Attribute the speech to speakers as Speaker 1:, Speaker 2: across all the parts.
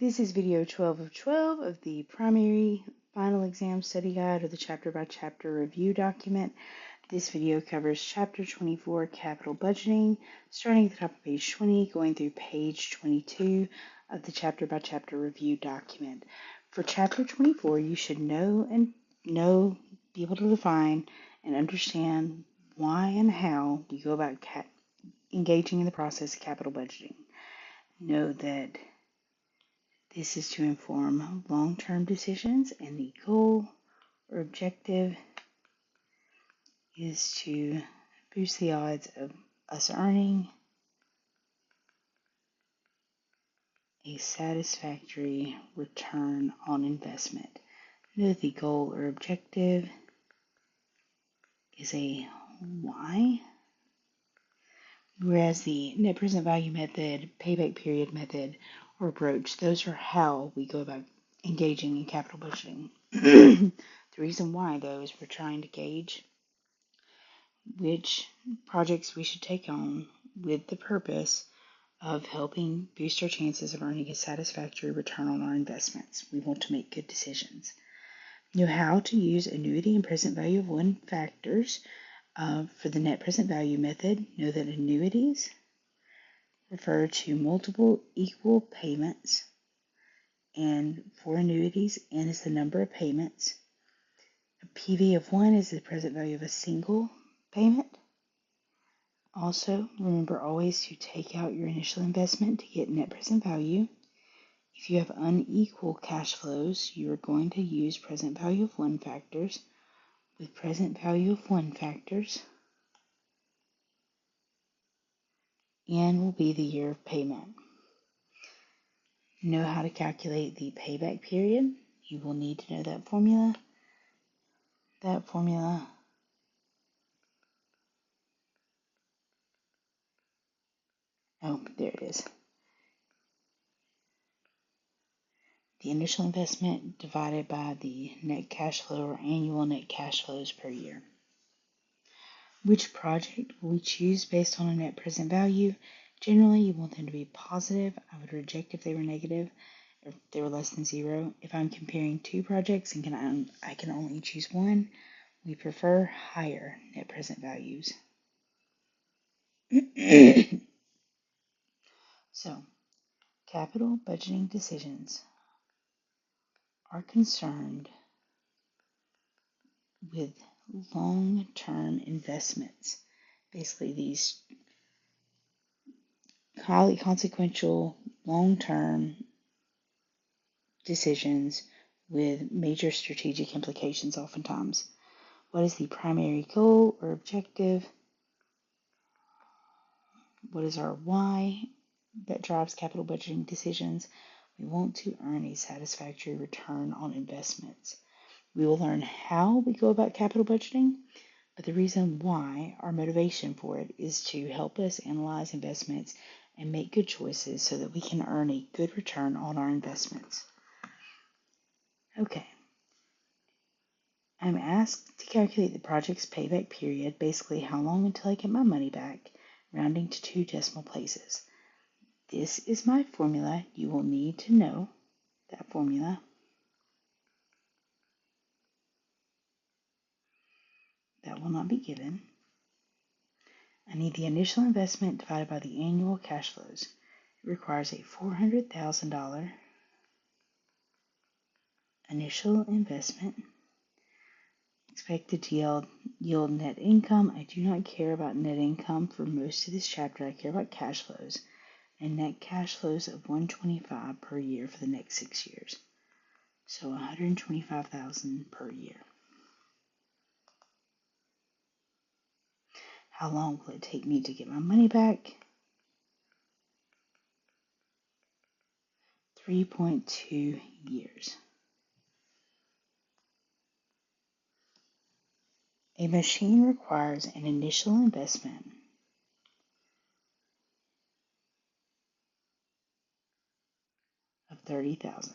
Speaker 1: This is video 12 of 12 of the primary final exam study guide or the chapter by chapter review document. This video covers chapter 24, capital budgeting, starting at the top of page 20, going through page 22 of the chapter by chapter review document. For chapter 24, you should be able to define and understand why and how we go about engaging in the process of capital budgeting. Know that this is to inform long-term decisions, and the goal or objective is to boost the odds of us earning a satisfactory return on investment. Note the goal or objective is a why, whereas the net present value method, payback period method, or approach, those are how we go about engaging in capital budgeting. The reason why, though, is we're trying to gauge which projects we should take on with the purpose of helping boost our chances of earning a satisfactory return on our investments. We want to make good decisions. Know how to use annuity and present value of one factors for the net present value method. Know that annuities refer to multiple equal payments, and for annuities, N is the number of payments. A PV of 1 is the present value of a single payment. Also, remember always to take out your initial investment to get net present value. If you have unequal cash flows, you are going to use present value of 1 factors. With present value of 1 factors, N will be the year of payment. Know how to calculate the payback period. You will need to know that formula. Oh, there it is. The initial investment divided by the net cash flow or annual net cash flows per year. Which project will we choose based on a net present value? Generally, you want them to be positive. I would reject if they were negative, or if they were less than 0. If I'm comparing 2 projects and I can only choose one, we prefer higher net present values. So, capital budgeting decisions are concerned with long-term investments. Basically, these highly consequential long-term decisions with major strategic implications oftentimes. What is the primary goal or objective? What is our why that drives capital budgeting decisions? We want to earn a satisfactory return on investments. We will learn how we go about capital budgeting, but the reason why, our motivation for it, is to help us analyze investments and make good choices so that we can earn a good return on our investments. Okay. I'm asked to calculate the project's payback period, basically how long until I get my money back, rounding to 2 decimal places. This is my formula. You will need to know that formula. That will not be given. I need the initial investment divided by the annual cash flows. It requires a $400,000 initial investment. Expected to yield net income. I do not care about net income for most of this chapter. I care about cash flows. And net cash flows of $125,000 per year for the next 6 years. So $125,000 per year. How long will it take me to get my money back? 3.2 years. A machine requires an initial investment of $30,000.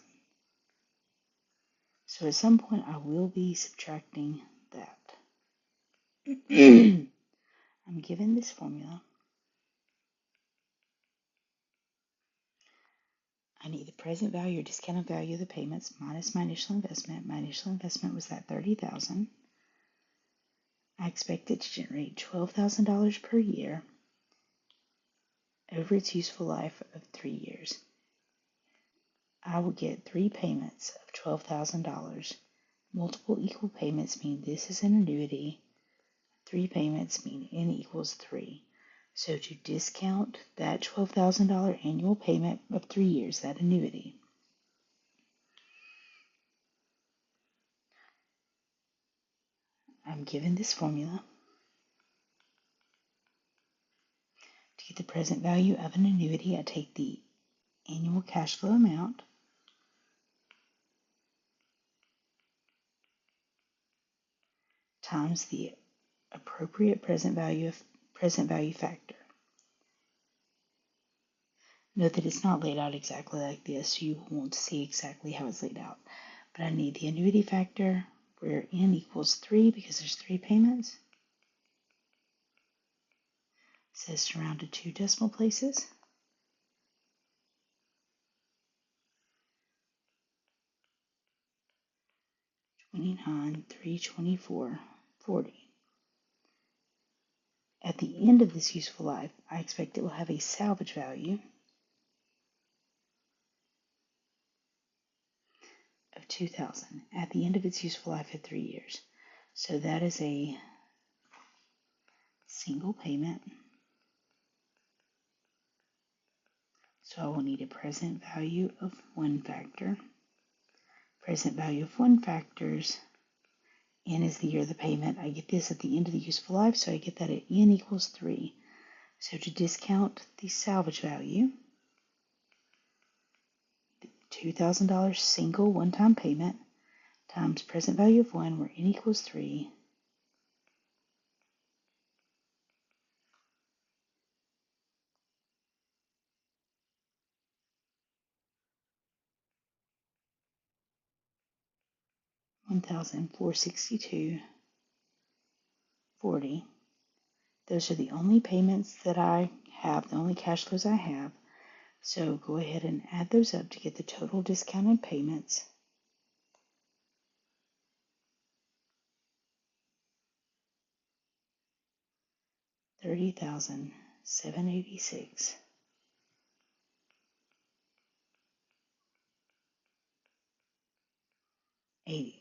Speaker 1: So at some point I will be subtracting that. I'm given this formula. I need the present value or discounted value of the payments minus my initial investment. My initial investment was that $30,000. I expect it to generate $12,000 per year over its useful life of 3 years. I will get 3 payments of $12,000. Multiple equal payments mean this is an annuity. 3 payments mean n equals 3. So to discount that $12,000 annual payment of 3 years, that annuity, I'm given this formula. To get the present value of an annuity, I take the annual cash flow amount times the appropriate present value factor. Note that it's not laid out exactly like this. You won't see exactly how it's laid out. But I need the annuity factor where n equals 3 because there's 3 payments. It says to round to 2 decimal places. $29, $324, $40. At the end of this useful life, I expect it will have a salvage value of $2,000 at the end of its useful life of 3 years. So that is a single payment. So I will need a present value of 1 factor. Present value of 1 factors, n is the year of the payment. I get this at the end of the useful life, so I get that at n equals 3. So to discount the salvage value, $2,000 single one-time payment times present value of 1 where n equals 3 $1,462.40. Those are the only payments that I have, the only cash flows I have. So go ahead and add those up to get the total discounted payments. $30,786.80.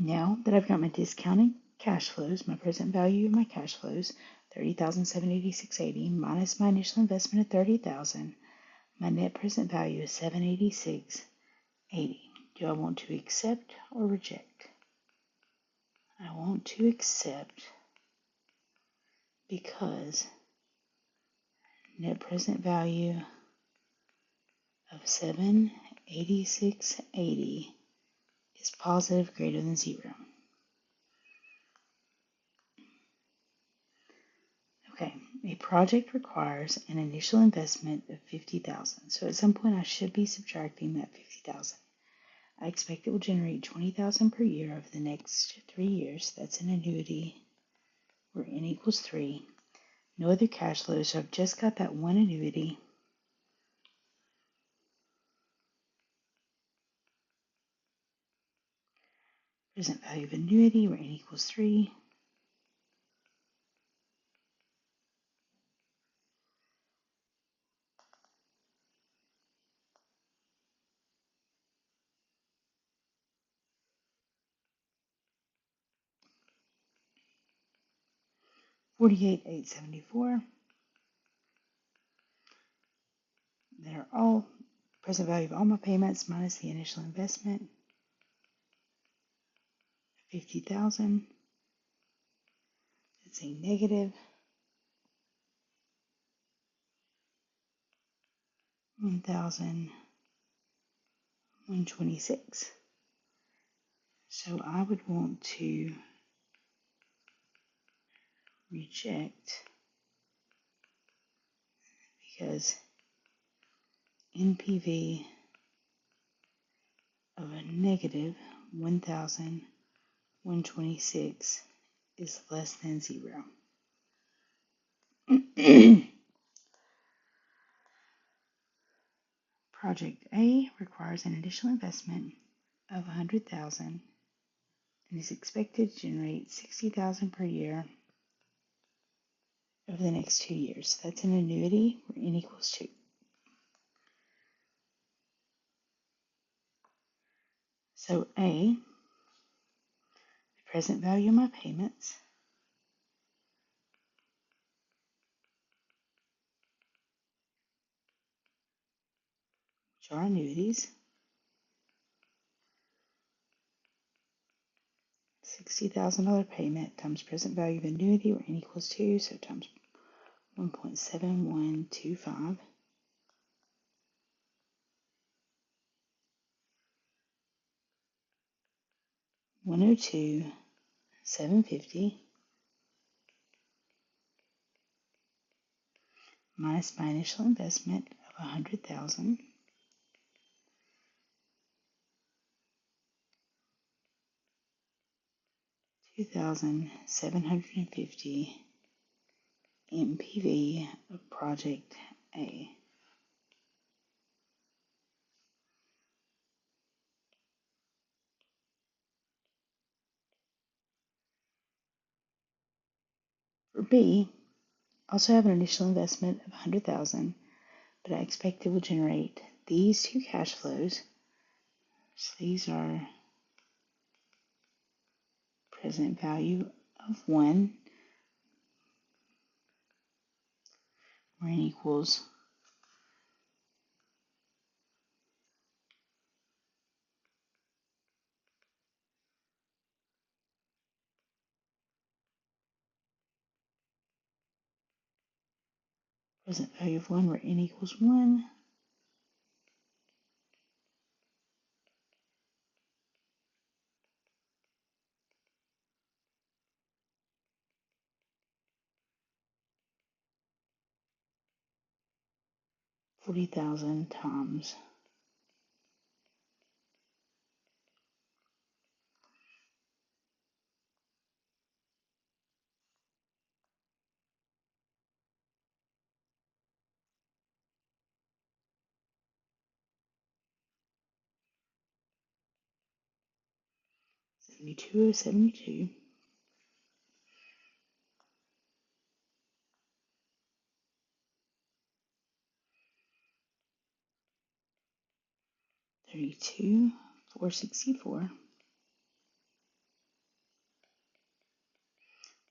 Speaker 1: Now that I've got my discounted cash flows, my present value of my cash flows, $30,786.80 minus my initial investment of $30,000, my net present value is $786.80. Do I want to accept or reject? I want to accept because net present value of $786.80 is positive greater than 0. Okay, a project requires an initial investment of $50,000. So at some point I should be subtracting that $50,000. I expect it will generate $20,000 per year over the next 3 years. That's an annuity where n equals 3. No other cash flows, so I've just got that one annuity. Present value of annuity where n equals 3. $48,874. They're all present value of all my payments minus the initial investment, $50,000. It's a negative 1,126. So I would want to reject because NPV of a negative 1,126 is less than 0. Project A requires an additional investment of $100,000 and is expected to generate $60,000 per year over the next 2 years. That's an annuity where n equals 2. So A, the present value of my payments, which are annuities, $60,000 payment times present value of annuity where n equals 2, so times 1.7125. 102,750 minus my initial investment of 100,000 2,750 NPV of Project A. For B, also have an initial investment of 100,000, but I expect it will generate these two cash flows. So these are present value of 1, where n equals present value of 1, where n equals 1. $40,000 times 72,072. 32,464.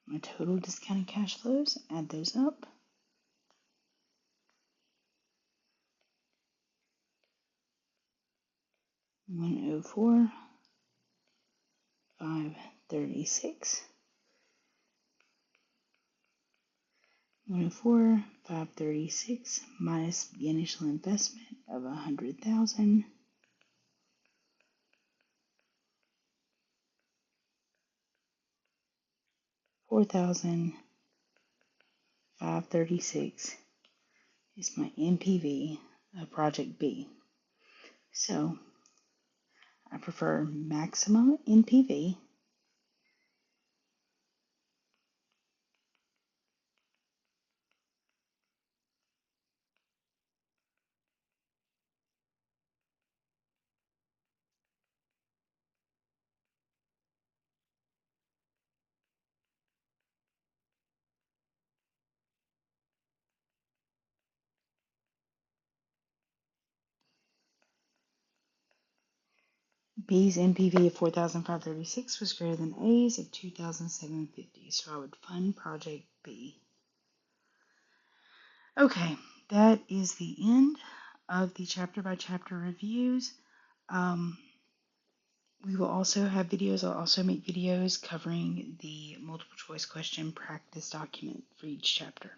Speaker 1: My total discounted cash flows, add those up. 104,536. 104,536 minus the initial investment of 100,000. 4,536 is my NPV of Project B. So I prefer maximum NPV B's NPV of 4,536 was greater than A's of 2,750, so I would fund Project B. Okay, that is the end of the chapter by chapter reviews. We will also have videos. I'll also make videos covering the multiple choice question practice document for each chapter.